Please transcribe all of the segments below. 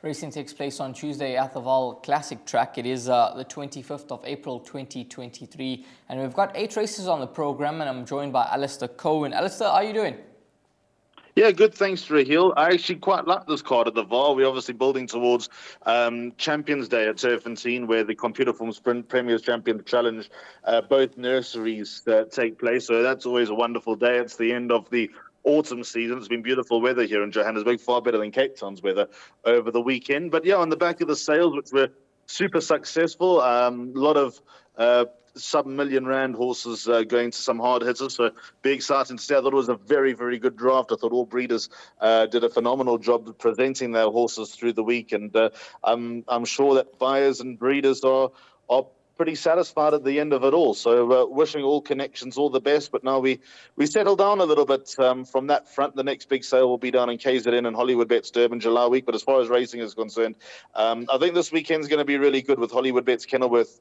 Racing takes place on Tuesday at the Vaal Classic Track. It is the 25th of April 2023, and we've got 8 races on the program, and I'm joined by Alistair Cohen. Alistair, how are you doing? Yeah, good. Thanks, Raheel. I actually quite like this card at the Vaal. We're obviously building towards Champions Day at Turfentine, where the Computer Form Sprint Premier's Champion Challenge, both nurseries take place. So that's always a wonderful day. It's the end of the autumn season. It's been beautiful weather here in Johannesburg, far better than Cape Town's weather over the weekend. But yeah, on the back of the sales, which were super successful, a lot of sub-million rand horses going to some hard hitters, so be exciting to see. I thought it was a very, very good draft. I thought all breeders did a phenomenal job presenting their horses through the week, and I'm sure that buyers and breeders are pretty satisfied at the end of it all. So wishing all connections all the best. But now we settle down a little bit from that front. The next big sale will be down in KZN and Hollywoodbets Durbanville July week. But as far as racing is concerned, I think this weekend's going to be really good with Hollywoodbets Kenilworth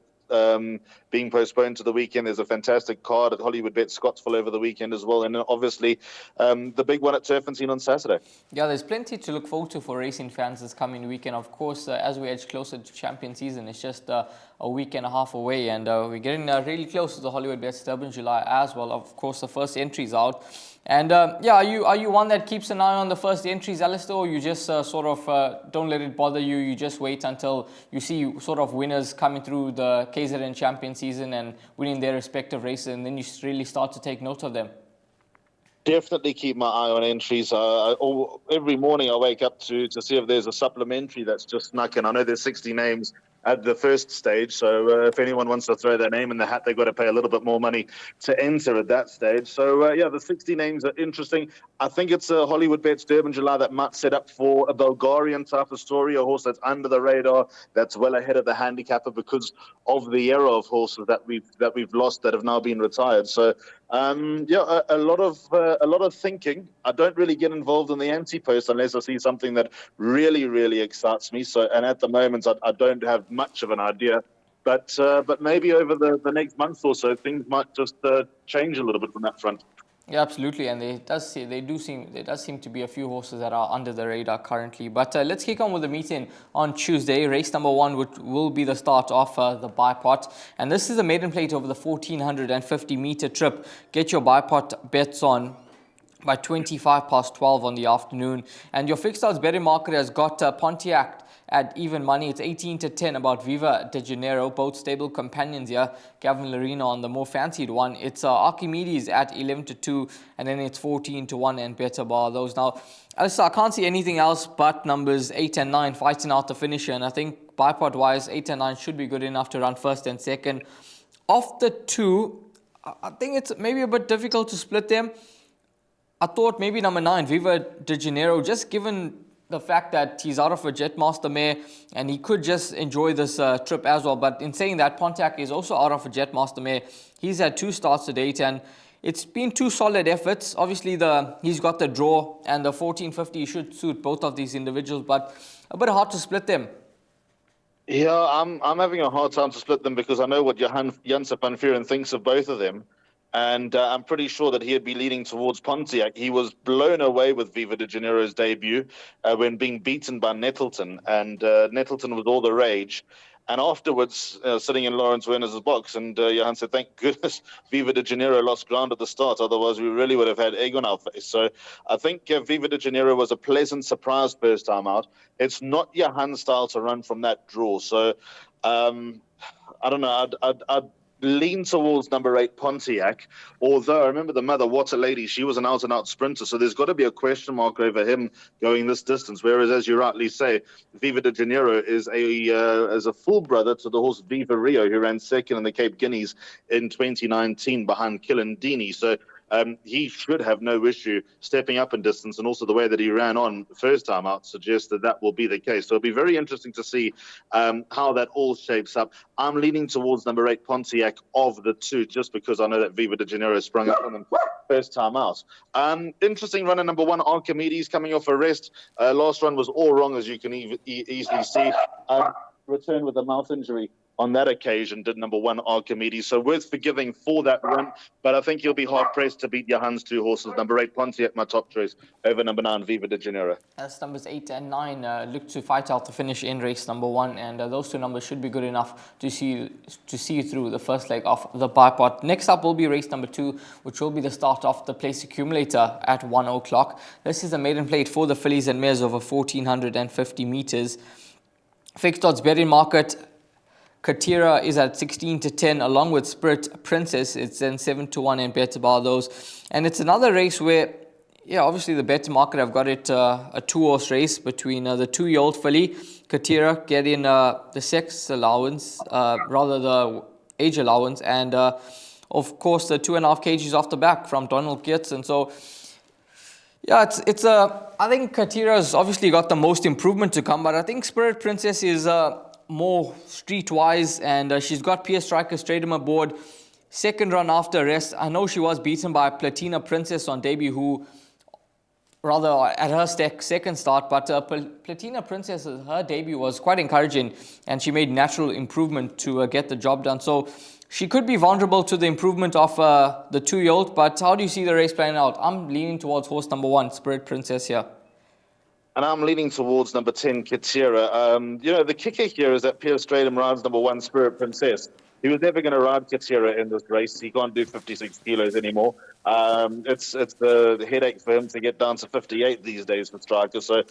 being postponed to the weekend. There's a fantastic card at Hollywoodbets Scottsville over the weekend as well, and obviously the big one at Turfentine on Saturday. Yeah, there's plenty to look forward to for racing fans this coming weekend. Of course, as we edge closer to champion season, it's just a week and a half away, and we're getting really close to the Hollywoodbets Durbanville July as well. Of course, the first entry's out. And yeah, are you one that keeps an eye on the first entries, Alistair, or you just sort of don't let it bother you? You just wait until you see sort of winners coming through the KZN champion season and winning their respective races, and then you really start to take note of them? Definitely keep my eye on entries. Every morning I wake up to see if there's a supplementary that's just snuck in. I know there's 60 names at the first stage, so if anyone wants to throw their name in the hat, they've got to pay a little bit more money to enter at that stage. So yeah, the 60 names are interesting. I think it's a Hollywoodbets Durbanville July that might set up for a Bulgarian type of story, a horse that's under the radar, that's well ahead of the handicapper because of the era of horses that we've lost that have now been retired. So yeah, a lot of thinking. I don't really get involved in the anti-post unless I see something that really, really excites me. So, and at the moment, I don't have much of an idea. But maybe over the next month or so, things might just change a little bit from that front. Yeah, absolutely, and there does seem to be a few horses that are under the radar currently. But let's kick on with the meeting on Tuesday. Race number 1, which will be the start of the bipot, and this is a maiden plate over the 1450-meter trip. Get your bipot bets on by 12 on the afternoon, and your fixed odds betting market has got Pontiac at even money. It's 18-10 about Viva de Janeiro, both stable companions here. Gavin Larina on the more fancied one. It's Archimedes at 11-2, and then it's 14-1 and better bar those. Now, Alistair, I can't see anything else but numbers 8 and 9 fighting out the finisher, and I think bipod wise 8 and 9 should be good enough to run first and second. Of the two, I think it's maybe a bit difficult to split them. I thought maybe number 9, Viva de Janeiro, just given the fact that he's out of a Jetmaster mare and he could just enjoy this trip as well. But in saying that, Pontiac is also out of a Jetmaster mare. He's had 2 starts to date and it's been 2 solid efforts. Obviously, he's got the draw, and the 1450 should suit both of these individuals, but a bit hard to split them. Yeah, I'm having a hard time to split them because I know what Janse van Vuuren thinks of both of them. And I'm pretty sure that he'd be leaning towards Pontiac. He was blown away with Viva de Janeiro's debut when being beaten by Nettleton. And Nettleton was all the rage. And afterwards, sitting in Lawrence Werner's box, and Johan said, thank goodness Viva de Janeiro lost ground at the start. Otherwise, we really would have had egg on our face. So I think Viva de Janeiro was a pleasant surprise first time out. It's not Johan's style to run from that draw. So I don't know. I'd lean towards number 8, Pontiac, although I remember the mother, What a Lady, she was an out-and-out sprinter, so there's got to be a question mark over him going this distance, whereas, as you rightly say, Viva de Janeiro is a full brother to the horse Viva Rio, who ran second in the Cape Guineas in 2019 behind Kilindini, so he should have no issue stepping up in distance, and also the way that he ran on first time out suggests that will be the case. So it'll be very interesting to see how that all shapes up. I'm leaning towards number 8, Pontiac, of the 2, just because I know that Viva de Janeiro sprung up on him first time out. Interesting run at number 1, Archimedes, coming off a rest. Last run was all wrong, as you can easily see. Returned with a mouth injury on that occasion did number 1 Archimedes. So worth forgiving for that run, but I think he'll be hard-pressed to beat Johan's 2 horses. Number 8 Pontiac, my top choice, over number 9 Viva de Janeiro. As numbers 8 and 9 look to fight out the finish in race number 1, and those 2 numbers should be good enough to see through the first leg of the bipod. Next up will be race number 2, which will be the start of the place accumulator at 1 o'clock. This is a maiden plate for the fillies and mares over 1,450 meters. Fixed odds betting market, Katira is at 16-10, along with Spirit Princess. It's then 7-1 and better by those. And it's another race where, obviously the better market have got it a 2-horse race between the 2-year-old filly, Katira, getting the sex allowance, rather the age allowance, and of course the 2.5 kgs off the back from Donald Geertz. And so, I think Katira's obviously got the most improvement to come, but I think Spirit Princess is more streetwise, and she's got Pierre Striker straight aboard. Second run after rest. I know she was beaten by Platina Princess on debut, who rather at her second start, but Platina Princess, her debut was quite encouraging, and she made natural improvement to get the job done. So she could be vulnerable to the improvement of the 2-year-old, but how do you see the race playing out? I'm leaning towards horse number 1, Spirit Princess here. And I'm leaning towards number 10, Katira. The kicker here is that Pierre Stradum rides number 1, Spirit Princess. He was never going to ride Katira in this race. He can't do 56 kilos anymore. It's the headache for him to get down to 58 these days for Striker. So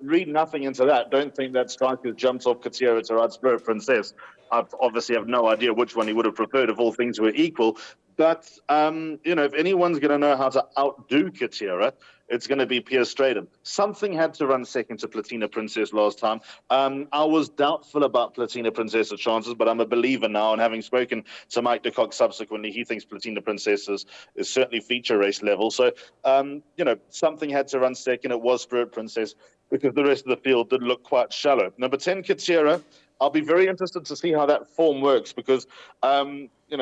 read nothing into that. Don't think that Striker jumps off Katira to ride Spirit Princess. I obviously have no idea which one he would have preferred if all things were equal. But, if anyone's going to know how to outdo Katira, it's going to be Pierre Stradum. Something had to run second to Platina Princess last time. I was doubtful about Platina Princess's chances, but I'm a believer now. And having spoken to Mike de Kock subsequently, he thinks Platina Princess is certainly feature race level. So, something had to run second. It was Spirit Princess, because the rest of the field did look quite shallow. Number 10, Katira. I'll be very interested to see how that form works, because,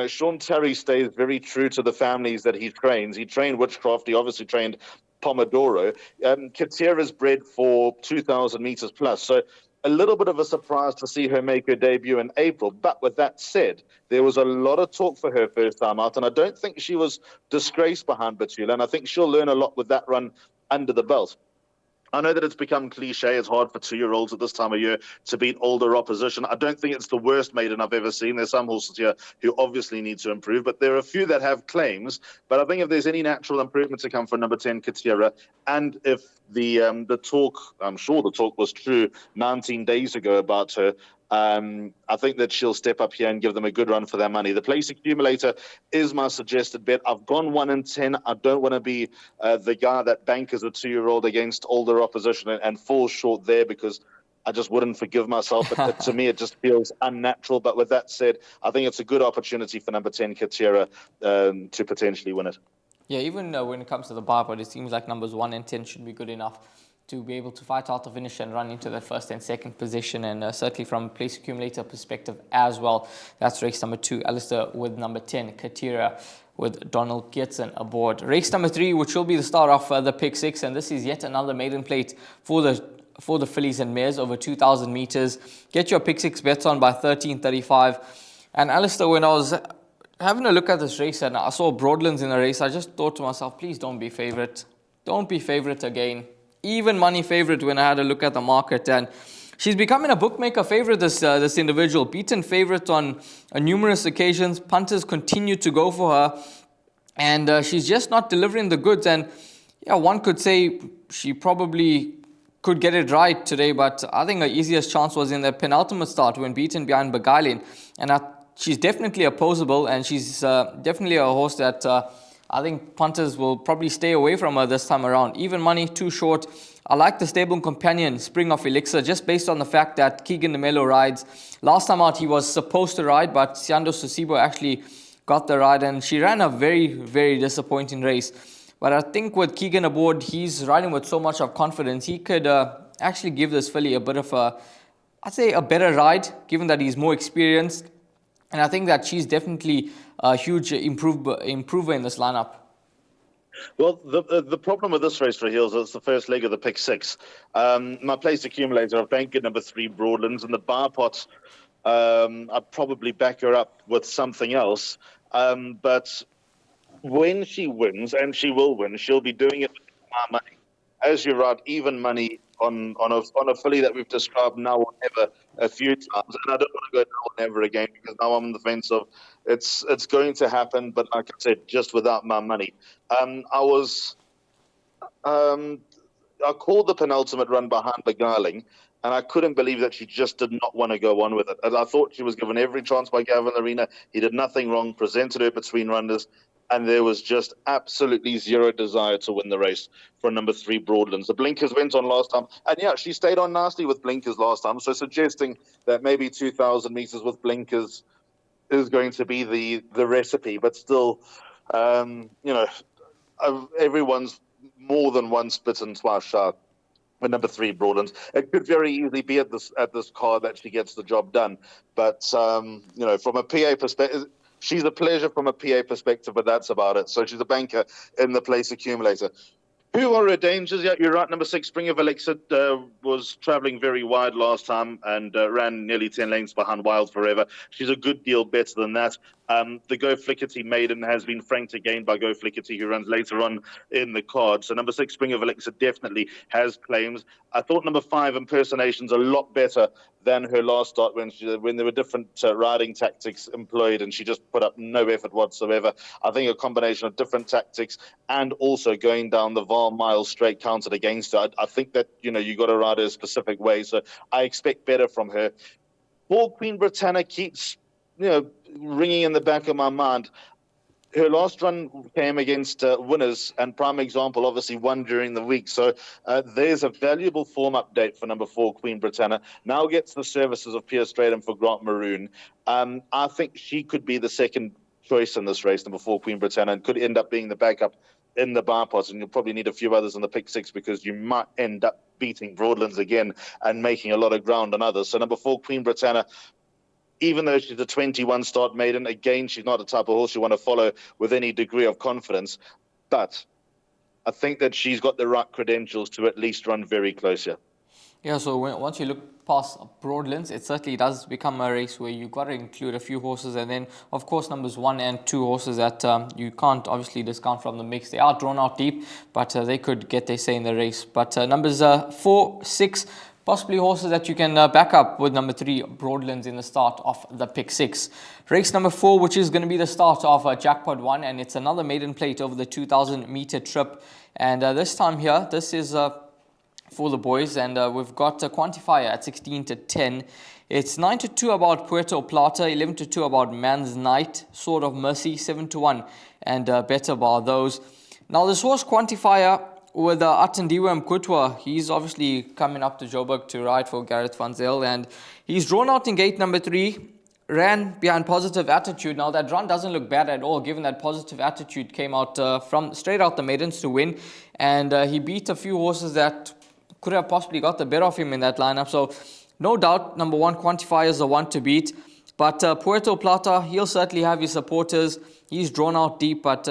Sean Terry stays very true to the families that he trains. He trained Witchcraft. He obviously trained Pomodoro. Katira's bred for 2,000 meters plus. So a little bit of a surprise to see her make her debut in April. But with that said, there was a lot of talk for her first time out, and I don't think she was disgraced behind Batula, and I think she'll learn a lot with that run under the belt. I know that it's become cliche. It's hard for 2-year-olds at this time of year to beat older opposition. I don't think it's the worst maiden I've ever seen. There's some horses here who obviously need to improve, but there are a few that have claims. But I think if there's any natural improvement to come for number 10, Katira, and if the talk, I'm sure the talk was true 19 days ago about her, I think that she'll step up here and give them a good run for their money. The place accumulator is my suggested bet. I've gone 1-10. I don't want to be the guy that bankers a 2-year-old against older opposition and falls short there, because I just wouldn't forgive myself. But to me, it just feels unnatural. But with that said, I think it's a good opportunity for number 10, Katira, to potentially win it. Yeah, even when it comes to the bipod, it seems like numbers 1 and 10 should be good enough to be able to fight out the finish and run into that first and second position, and certainly from a place accumulator perspective as well. That's race number 2, Alistair, with number 10, Katira, with Donald Geertz aboard. Race number 3, which will be the start of the pick 6, and this is yet another maiden plate for the fillies and mares over 2,000 meters. Get your pick 6 bets on by 13.35. And Alistair, when I was having a look at this race and I saw Broadlands in the race, I just thought to myself, please don't be favorite. Don't be favorite again. Even money favorite when I had a look at the market, and she's becoming a bookmaker favorite, this individual. Beaten favorite on numerous occasions. Punters continue to go for her, and she's just not delivering the goods. And one could say she probably could get it right today, but I think her easiest chance was in the penultimate start when beaten behind Beguiling. And she's definitely opposable, and she's definitely a horse that I think punters will probably stay away from her this time around. Even money, too short. I like the stable companion, Spring of Elixir, just based on the fact that Keegan DeMello rides. Last time out, he was supposed to ride, but Siando Sosibo actually got the ride, and she ran a very, very disappointing race. But I think with Keegan aboard, he's riding with so much of confidence. He could actually give this filly a bit of I'd say a better ride, given that he's more experienced. And I think that she's definitely a huge improver in this lineup. Well, the problem with this race for Hills is the first leg of the pick 6. My place accumulator, I've banked at number 3, Broadlands, and the bar pots I'd probably back her up with something else. But when she wins, and she will win, she'll be doing it with my money. As you're right, even money on a filly that we've described now or never a few times. And I don't want to go now or never again because now I'm on the fence of it's going to happen, but like I said, just without my money. I was I called the penultimate run behind Beguiling, and I couldn't believe that she just did not want to go on with it. And I thought she was given every chance by Gavin Arena. He did nothing wrong, presented her between runners, and there was just absolutely zero desire to win the race for number 3 Broadlands. The blinkers went on last time, and yeah, she stayed on nicely with blinkers last time, so suggesting that maybe 2,000 meters with blinkers is going to be the recipe, but still, everyone's more than once bitten, twice shy with number 3 Broadlands. It could very easily be at this card that she gets the job done. But from a PA perspective, she's a pleasure from a PA perspective, but that's about it. So she's a banker in the place accumulator. Who are her dangers? Yeah, you're right. Number 6, Spring of Elixir, was travelling very wide last time and ran nearly 10 lengths behind Wild Forever. She's a good deal better than that. The Go Flickerty maiden has been franked again by Go Flickerty, who runs later on in the card. So number 6, Spring of Elixir, definitely has claims. I thought number 5, Impersonation's a lot better than her last start when there were different riding tactics employed and she just put up no effort whatsoever. I think a combination of different tactics and also going down the Vaal mile straight counted against her. I think that, you got to ride her a specific way. So I expect better from her. Ball Queen Britannia keeps, ringing in the back of my mind. Her last run came against winners, and prime example obviously won during the week. So there's a valuable form update for number 4, Queen Britannia. Now gets the services of Pierre Stratham for Grant Maroon. I think she could be the second choice in this race, number 4, Queen Britannia, and could end up being the backup in the bypass. And you'll probably need a few others in the pick 6 because you might end up beating Broadlands again and making a lot of ground on others. So number 4, Queen Britannia, even though she's a 21 start maiden, again, she's not the type of horse you want to follow with any degree of confidence. But I think that she's got the right credentials to at least run very close here. Yeah, so once you look past Broadlands, it certainly does become a race where you've got to include a few horses, and then, of course, numbers 1 and 2 horses that you can't obviously discount from the mix. They are drawn out deep, but they could get their say in the race. But numbers 4, 6, possibly horses that you can back up with number 3, Broadlands, in the start of the pick 6. Race number 4, which is going to be the start of Jackpot 1, and it's another maiden plate over the 2,000-meter trip. And this time here, this is for the boys, and we've got a quantifier at 16-10. It's 9-2 about Puerto Plata, 11-2 about Man's Night, Sword of Mercy, 7-1, and better bar those. Now, this horse quantifier with Atendiwe Mkutwa, he's obviously coming up to Joburg to ride for Gareth Van Zyl, and he's drawn out in gate number 3, ran behind Positive Attitude. Now, that run doesn't look bad at all, given that Positive Attitude came out from straight out the maidens to win, and he beat a few horses that could have possibly got the better of him in that lineup. So, no doubt, number 1 quantifier is the one to beat. But Puerto Plata, he'll certainly have his supporters. He's drawn out deep, but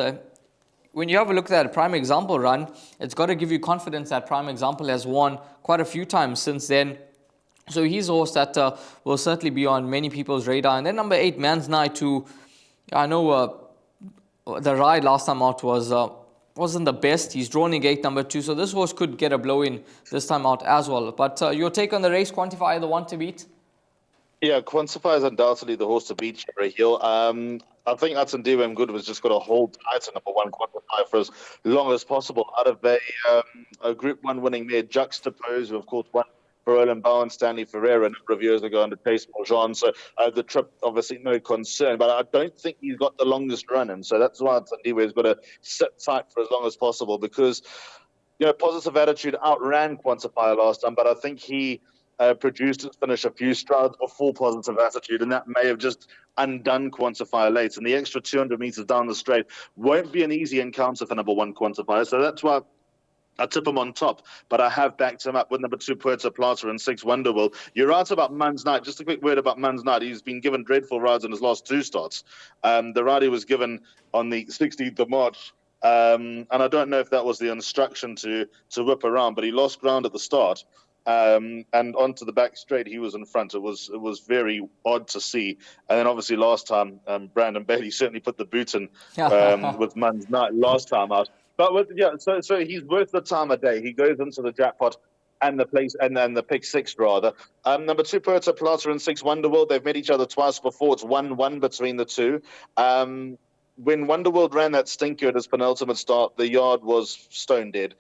when you have a look at that Prime Example run, it's got to give you confidence that Prime Example has won quite a few times since then. So he's a horse that will certainly be on many people's radar. And then number 8, Man's Night, who I know the ride last time out wasn't the best. He's drawn in gate number 2, so this horse could get a blow in this time out as well. But your take on the race, quantifier, the one to beat? Yeah, Quantifier is undoubtedly the horse to beat, Cherry Hill. I think Atendiwe Good was just got to hold tight to number 1 Quantifier for as long as possible. Out of a Group 1 winning mare, Juxtapose, who of course won for Roland Bow and Stanley Ferreira a number of years ago under Chase Morjan. So the trip, obviously, no concern. But I don't think he's got the longest run in. So that's why Atendiwe has got to sit tight for as long as possible because, Positive Attitude outran Quantifier last time, but I think he produced his finish a few strides before Positive Attitude, and that may have just undone Quantifier late. And the extra 200 meters down the straight won't be an easy encounter for number 1 Quantifier. So that's why I tip him on top, but I have backed him up with number 2 Puerto Plata and 6 Wonderwall. You're right about Man's Night. Just a quick word about Man's Night. He's been given dreadful rides in his last 2 starts. The ride he was given on the 16th of March, and I don't know if that was the instruction to whip around, but he lost ground at the start. and onto the back straight, he was in front. It was very odd to see. And then obviously last time, Brandon Bailey certainly put the boot in with Mun's Night last time out. But so he's worth the time of day. He goes into the jackpot and the place and then the pick six rather. Number 2, Puerto Plata and 6, Wonderworld. They've met each other twice before. It's 1-1 between the two. When Wonderworld ran that stinker at his penultimate start, the yard was stone dead.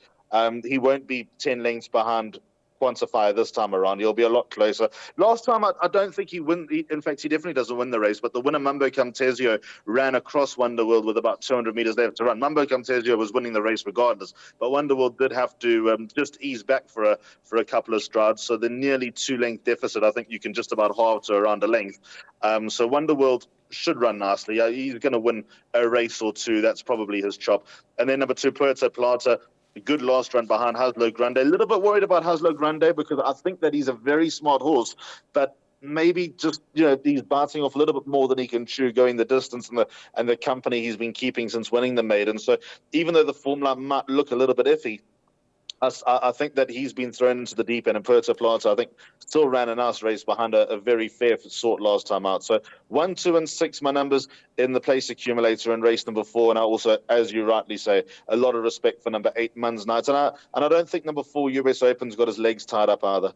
He won't be 10 lengths behind Quantifier this time around. He'll be a lot closer. Last time, I don't think he win. In fact, he definitely doesn't win the race. But the winner, Mambo Camtesio, ran across Wonderworld with about 200 meters left to run. Mambo Camtesio was winning the race regardless, but Wonderworld did have to just ease back for a couple of strides. So the nearly 2-length deficit, I think you can just about halve to around a length. So Wonderworld should run nicely. He's going to win a race or two. That's probably his chop. And then number 2, Puerto Plata. Good last run behind Haslo Grande. A little bit worried about Haslo Grande because I think that he's a very smart horse, but maybe just he's biting off a little bit more than he can chew, going the distance and the company he's been keeping since winning the maiden. So even though the formula might look a little bit iffy, I think that he's been thrown into the deep end, and Puerto Plata, I think, still ran a nice race behind a very fair sort last time out. So 1, 2, and 6, my numbers in the place accumulator in race number 4. And I also, as you rightly say, a lot of respect for number 8, Mun's Night. And I don't think number 4, US Open's got his legs tied up either.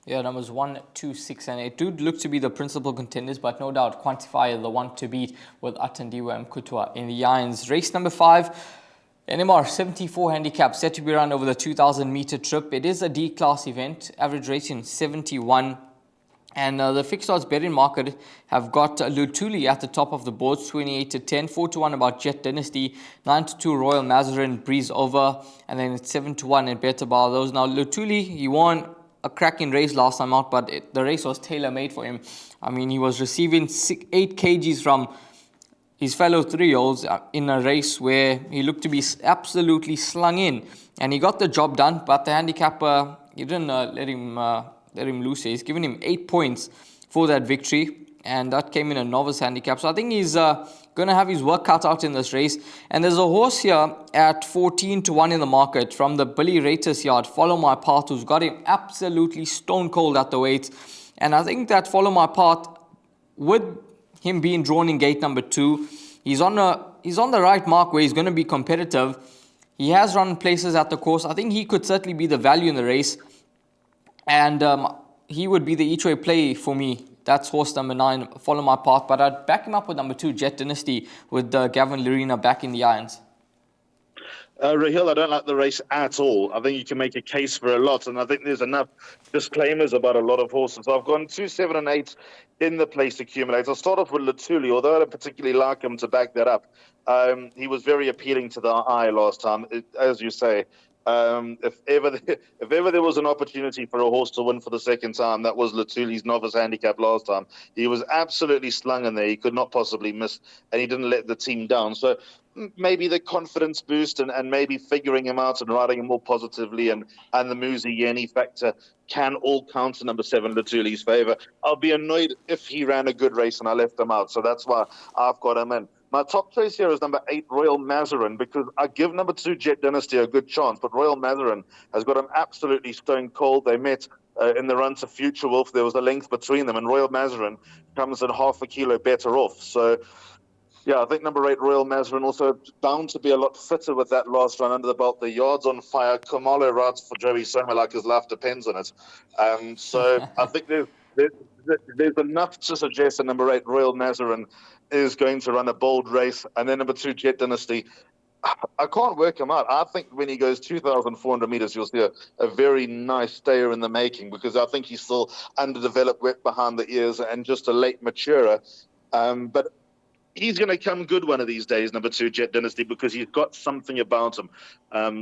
Yeah, numbers 1, 2, 6, and 8 do look to be the principal contenders, but no doubt Quantifier the one to beat with Atandiwa Mkutwa in the irons. Race number 5. NMR 74 handicap set to be run over the 2,000 meter trip. It is a D-class event, average rating 71. And the fixed odds betting market have got Lutuli at the top of the board, 28-10, 4-1 about Jet Dynasty, 9-2 Royal Mazarin Breeze over, and then it's 7-1 in Better Bar. Those now Lutuli, he won a cracking race last time out, but the race was tailor-made for him. I mean, he was receiving 8 kgs from his fellow 3-year-olds in a race where he looked to be absolutely slung in, and he got the job done. But the handicapper, he didn't let him loose. He's given him 8 points for that victory, and that came in a novice handicap. So I think he's going to have his work cut out in this race. And there's a horse here at 14-1 in the market from the Billy Ratus yard, Follow My Path, who's got him absolutely stone cold at the weight. And I think that Follow My Path, with him being drawn in gate number 2, he's on the right mark where he's going to be competitive. He has run places at the course. I think he could certainly be the value in the race, and he would be the each way play for me. That's horse number 9, Follow My Path. But I'd back him up with number 2, Jet Dynasty, with Gavin Lorena back in the irons. Rahil, I don't like the race at all. I think you can make a case for a lot, and I think there's enough disclaimers about a lot of horses. I've gone 2, 7, and 8 in the place accumulator. I'll start off with Lutuli, although I don't particularly like him to back that up. He was very appealing to the eye last time, as you say. If ever there was an opportunity for a horse to win for the second time, that was Lutuli's novice handicap last time. He was absolutely slung in there. He could not possibly miss, and he didn't let the team down. So maybe the confidence boost and maybe figuring him out and riding him more positively and the Muzi Yeni factor can all count to number 7, Lutuli's favour. I'll be annoyed if he ran a good race and I left him out. So that's why I've got him in. My top choice here is number 8, Royal Mazarin, because I give number 2, Jet Dynasty, a good chance, but Royal Mazarin has got him absolutely stone cold. They met in the run to Future Wolf. There was a length between them, and Royal Mazarin comes in half a kilo better off. So, yeah, I think number 8, Royal Mazarin, also bound to be a lot fitter with that last run under the belt. The yard's on fire. Kamalo rides for Joey Soma like his life depends on it. So I think there's enough to suggest that number 8, Royal Mazarin, is going to run a bold race. And then number 2, Jet Dynasty, I can't work him out. I think when he goes 2,400 meters, you'll see a very nice stayer in the making, because I think he's still underdeveloped, wet behind the ears, and just a late maturer. But he's going to come good one of these days, number 2, Jet Dynasty, because he's got something about him.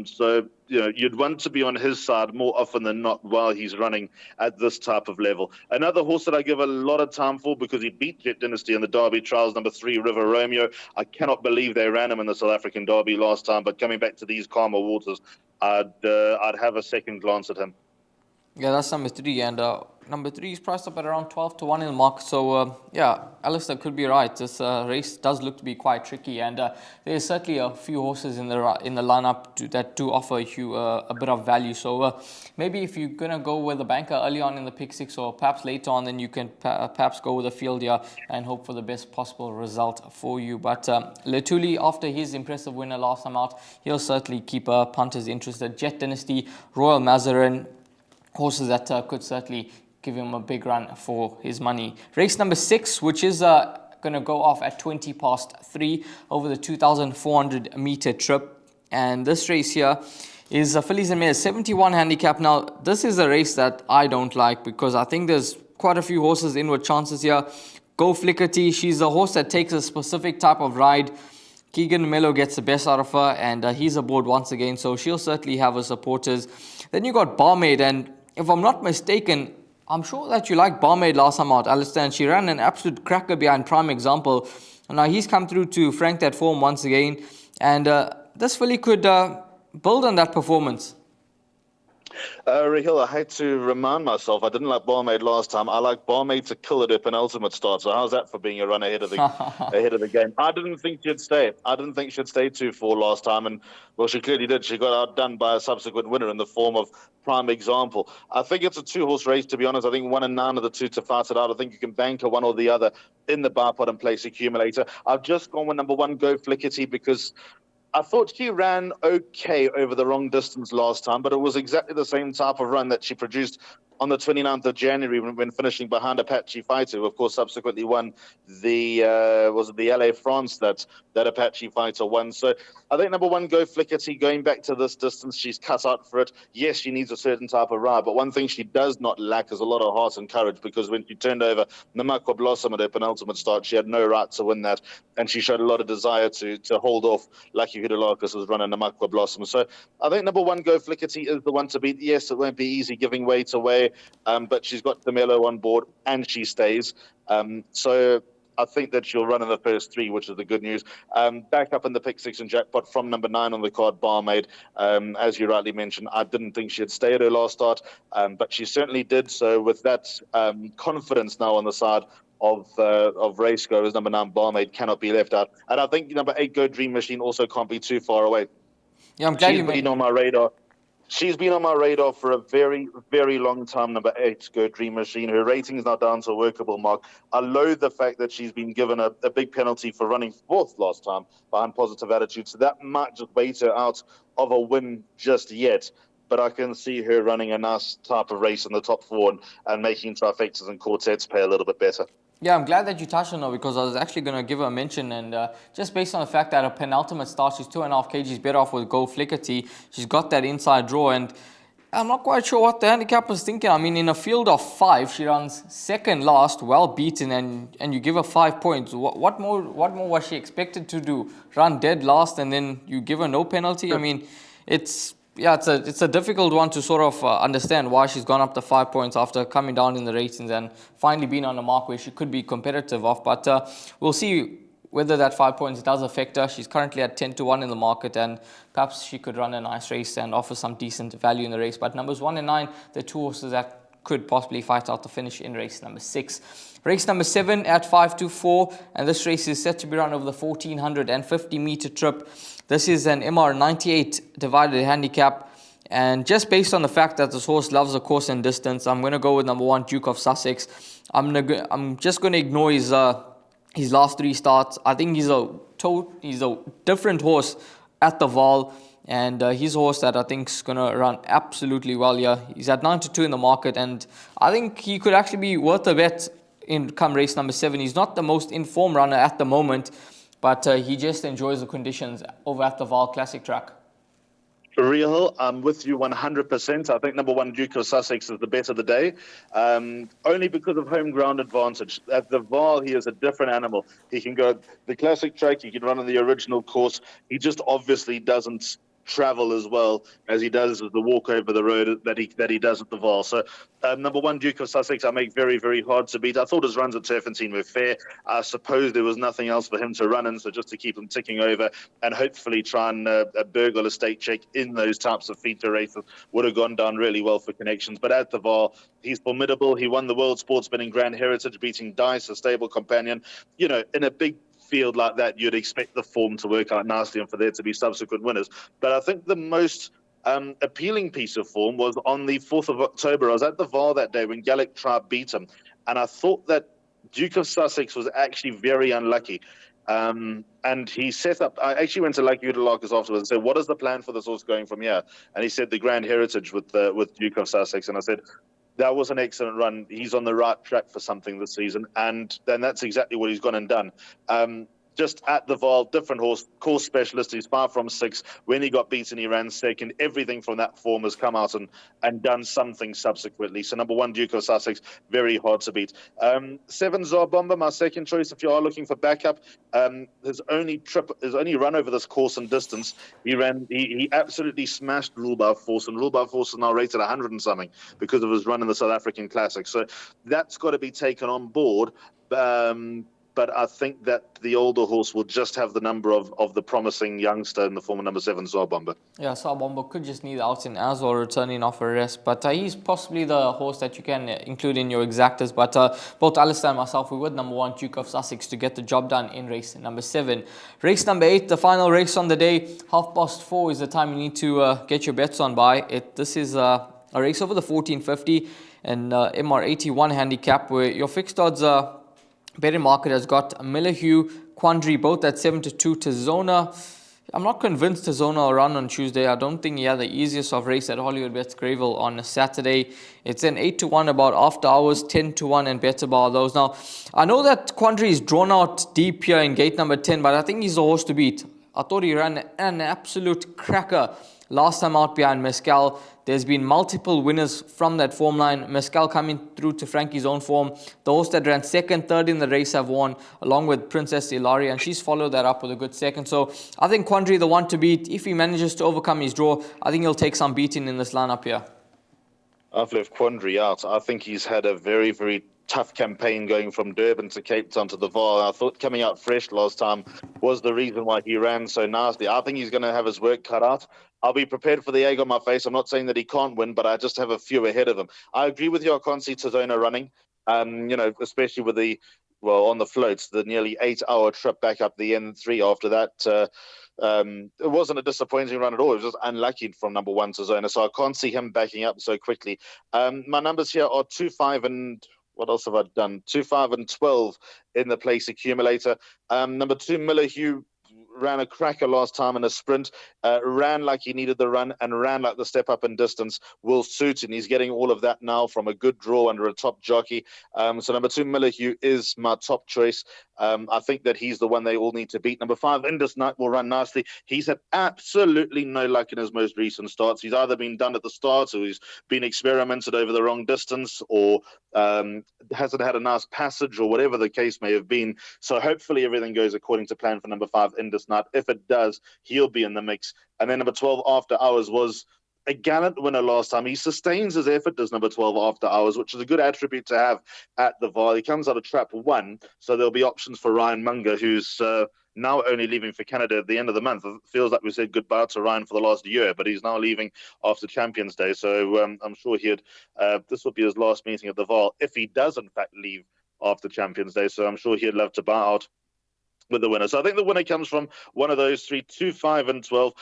So, you'd want to be on his side more often than not while he's running at this type of level. Another horse that I give a lot of time for, because he beat Jet Dynasty in the Derby trials, number 3, River Romeo. I cannot believe they ran him in the South African Derby last time, but coming back to these calmer waters, I'd have a second glance at him. Yeah, that's number 3. And Number 3 is priced up at around 12 to 1 in the market. So, Alistair could be right. This race does look to be quite tricky. And there's certainly a few horses in the lineup that do offer you a bit of value. So, maybe if you're going to go with a banker early on in the pick 6 or perhaps later on, then you can perhaps go with a field here and hope for the best possible result for you. But Letuli, after his impressive winner last time out, he'll certainly keep punters interested. Jet Dynasty, Royal Mazarin, horses that could certainly give him a big run for his money. Race number 6, which is going to go off at 20 past 3 over the 2,400 meter trip. And this race here is Fillies and Mares 71 handicap. Now, this is a race that I don't like because I think there's quite a few horses in with chances here. Go Flickerty, she's a horse that takes a specific type of ride. Keegan Mello gets the best out of her, and he's aboard once again, so she'll certainly have her supporters. Then you got Barmaid, and if I'm not mistaken, I'm sure that you liked Barmaid last time out, Alistair, and she ran an absolute cracker behind Prime Example. And now he's come through to frank that form once again, and this filly could build on that performance. Rahil, I hate to remind myself, I didn't like Barmaid last time. I like Barmaid to kill it at penultimate start. So how's that for being a run ahead of the game? I didn't think she'd stay. I didn't think she'd stay 2-4 last time, and well, she clearly did. She got outdone by a subsequent winner in the form of Prime Example. I think it's a 2-horse race, to be honest. I think 1 and 9 of the 2 to fight it out. I think you can bank one or the other in the bar pot and place accumulator. I've just gone with number 1, Go Flickerty, because I thought she ran okay over the long distance last time, but it was exactly the same type of run that she produced on the 29th of January when finishing behind Apache Fighter, who of course subsequently won the LA France that Apache Fighter won. So I think number 1, Go Flickerty, going back to this distance, she's cut out for it. Yes, she needs a certain type of ride, but one thing she does not lack is a lot of heart and courage, because when she turned over Namakwa Blossom at her penultimate start, she had no right to win that, and she showed a lot of desire to hold off Lucky Hudolakis was running Namakwa Blossom. So I think number 1, Go Flickerty is the one to beat. Yes, it won't be easy giving weight away, but she's got Demelo on board and she stays. So I think that she'll run in the first 3, which is the good news. Back up in the pick 6 and jackpot from number 9 on the card, Barmaid. As you rightly mentioned, I didn't think she'd stay at her last start, but she certainly did. So with that confidence now on the side of race goers, number 9 Barmaid cannot be left out. And I think number 8 Go Dream Machine also can't be too far away. Yeah, I'm glad you been on my radar. She's been on my radar for a very, very long time, number 8, Go Dream Machine. Her rating is now down to a workable mark. I loathe the fact that she's been given a big penalty for running 4th last time behind Positive Attitude. So that might just wait her out of a win just yet. But I can see her running a nice type of race in the top 4 and making trifectas and quartets pay a little bit better. Yeah, I'm glad that you touched on her, because I was actually going to give her a mention, and just based on the fact that her penultimate start, she's 2.5 kgs better off with Go Flickerty. She's got that inside draw, and I'm not quite sure what the handicap was thinking. I mean, in a field of 5, she runs second last, well beaten, and you give her 5 points. What more was she expected to do? Run dead last, and then you give her no penalty? I mean, it's a difficult one to sort of understand why she's gone up to 5 points after coming down in the ratings and finally being on a mark where she could be competitive off. But we'll see whether that 5 points does affect her. She's currently at 10 to 1 in the market, and perhaps she could run a nice race and offer some decent value in the race. But numbers 1 and 9, the 2 horses that could possibly fight out the finish in race number 6. Race number 7 at 5-4, and this race is set to be run over the 1,450 meter trip. This is an MR98 divided handicap, and just based on the fact that this horse loves the course and distance, I'm going to go with number 1, Duke of Sussex. I'm just going to ignore his last 3 starts. I think he's a different horse at the Vaal, and he's a horse that I think is going to run absolutely well here. He's at 9-2 in the market, and I think he could actually be worth a bet in come race number 7. He's not the most informed runner at the moment, but he just enjoys the conditions over at the Vaal Classic track. Real, I'm with you 100%. I think number 1, Duke of Sussex, is the bet of the day, only because of home ground advantage. At the Vaal, he is a different animal. He can go the classic track, he can run on the original course. He just obviously doesn't travel as well as he does the walk over the road that he does at the Vaal. So number 1, Duke of Sussex, I make very, very hard to beat. I thought his runs at Turfentine were fair. I suppose there was nothing else for him to run in, so just to keep him ticking over and hopefully try and burgle a stake check in those types of feature races would have gone down really well for Connections. But at the Vaal, he's formidable. He won the World Sportsman in Grand Heritage, beating Dice, a stable companion. You know, in a big field like that, you'd expect the form to work out nicely and for there to be subsequent winners. But I think the most appealing piece of form was on the 4th of October. I was at the Vaal that day when Gallop Preview beat him, and I thought that Duke of Sussex was actually very unlucky. And he set up, I actually went to Lucky Udelakis afterwards and said, what is the plan for this horse going from here? And he said the Grand Heritage with Duke of Sussex. And I said, that was an excellent run. He's on the right track for something this season. And then that's exactly what he's gone and done. Just at the Vaal, different horse, course specialist. He's far from 6. When he got beaten, he ran second. Everything from that form has come out and done something subsequently. So number 1, Duke of Sussex, very hard to beat. 7, Zarbomba, my second choice if you are looking for backup. His only run over this course and distance, he absolutely smashed Rule by Force, and Rule by Force is now rated 100 and something because of his run in the South African Classic. So that's got to be taken on board. But I think that the older horse will just have the number of the promising youngster in the form of number 7, Zarbomba. Yeah, Zarbomba could just need out in as well, returning off a rest. But he's possibly the horse that you can include in your exactas. But both Alistair and myself, we would number 1, Duke of Sussex, to get the job done in race number 7. Race number 8, the final race on the day, 4:30 is the time you need to get your bets on by. This is a race over the 1450 and MR81 handicap, where your fixed odds betting market has got Millahue, Quandary, both at 7-2 to Zona. I'm not convinced Zona will run on Tuesday. I don't think he had the easiest of race at Hollywoodbets Greyville on a Saturday. It's an 8-1 about after hours, 10-1 and better bar those. Now, I know that Quandary is drawn out deep here in gate number 10, but I think he's a horse to beat. I thought he ran an absolute cracker last time out behind Mescal. There's been multiple winners from that form line. Mescal coming through to Frankie's own form. The horse that ran second, third in the race have won, along with Princess Ilaria, and she's followed that up with a good second. So I think Quandary the one to beat. If he manages to overcome his draw, I think he'll take some beating in this lineup here. I've left Quandary out. I think he's had a very, very tough campaign going from Durban to Cape Town to the Vaal. I thought coming out fresh last time was the reason why he ran so nasty. I think he's going to have his work cut out. I'll be prepared for the egg on my face. I'm not saying that he can't win, but I just have a few ahead of him. I agree with you. I can't see Tizona running, especially with on the floats, the nearly 8-hour trip back up the N3 after that. It wasn't a disappointing run at all. It was just unlucky from number 1 Tizona, so I can't see him backing up so quickly. My numbers here are 2, 5, and what else have I done? 2, 5, and 12 in the place accumulator. Number 2, Millahue, ran a cracker last time in a sprint, ran like he needed the run and ran like the step up in distance will suit, and he's getting all of that now from a good draw under a top jockey. So number 2, Millahue, is my top choice. I think that he's the one they all need to beat. Number 5, Indus Knight, will run nicely. He's had absolutely no luck in his most recent starts. He's either been done at the start, or he's been experimented over the wrong distance, or hasn't had a nice passage, or whatever the case may have been. So hopefully everything goes according to plan for number 5, Indus Knight. If it does, he'll be in the mix. And then number 12, After Hours, was a gallant winner last time. He sustains his effort, does number 12, After Hours, which is a good attribute to have at the Vaal. He comes out of trap 1, so there'll be options for Ryan Munger, who's now only leaving for Canada at the end of the month. It feels like we said goodbye to Ryan for the last year, but he's now leaving after Champions Day. So I'm sure this will be his last meeting at the Vaal, if he does in fact leave after Champions Day. So I'm sure he'd love to bow out with the winner. So I think the winner comes from one of those 3, 2, 5, and 12.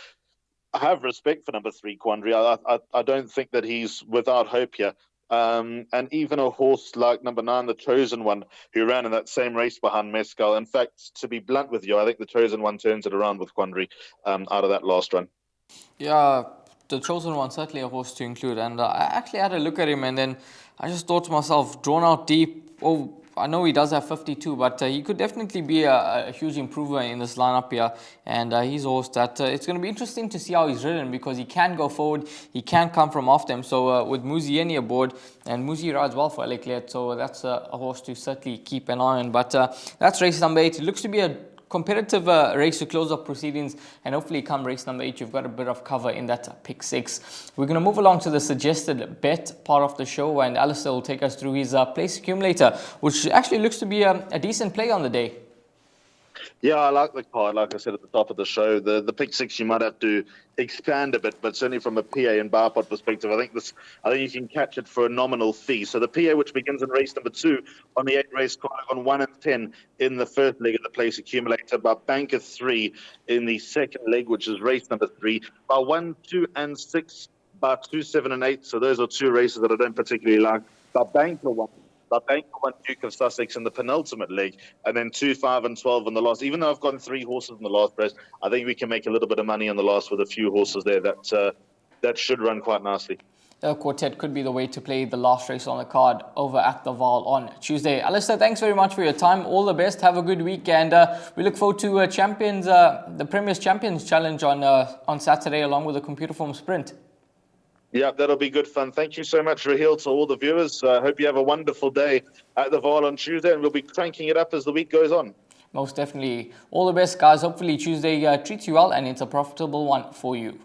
I have respect for number 3, Quandary. I don't think that he's without hope here. And even a horse like number 9, the Chosen One, who ran in that same race behind Mescal. In fact, to be blunt with you, I think the Chosen One turns it around with Quandary out of that last run. Yeah, the Chosen One, certainly a horse to include. And I actually had a look at him, and then I just thought to myself, drawn out deep. Oh, I know he does have 52, but he could definitely be a huge improver in this lineup here. And he's a horse that it's going to be interesting to see how he's ridden, because he can go forward, he can come from off them. So with Muzieni aboard, and Muzi rides well for Leclerc, so that's a horse to certainly keep an eye on. But that's race number 8. It looks to be a competitive race to close off proceedings, and hopefully come race number 8, you've got a bit of cover in that pick 6. We're going to move along to the suggested bet part of the show, and Alistair will take us through his place accumulator, which actually looks to be a decent play on the day. Yeah, I like the card. Like I said at the top of the show, the pick 6 you might have to expand a bit, but certainly from a PA and bar pot perspective, I think you can catch it for a nominal fee. So the PA, which begins in race number 2 on the 8 race card, on 1 and 10 in the first leg of the place accumulator, by bank of 3 in the second leg, which is race number 3, by 1, 2, and 6, by 2, 7, and 8. So those are 2 races that I don't particularly like. By bank of 1. I bank 1 Duke of Sussex in the penultimate leg, and then 2, 5, and 12 in the last. Even though I've gotten 3 horses in the last race, I think we can make a little bit of money on the last with a few horses there that should run quite nicely. The quartet could be the way to play the last race on the card over at the Vaal on Tuesday. Alistair, thanks very much for your time. All the best. Have a good week, and we look forward to the Premier's Champions Challenge on Saturday, along with the computer form sprint. Yeah, that'll be good fun. Thank you so much, Raheel, to all the viewers. I hope you have a wonderful day at the Vaal on Tuesday, and we'll be cranking it up as the week goes on. Most definitely. All the best, guys. Hopefully Tuesday treats you well, and it's a profitable one for you.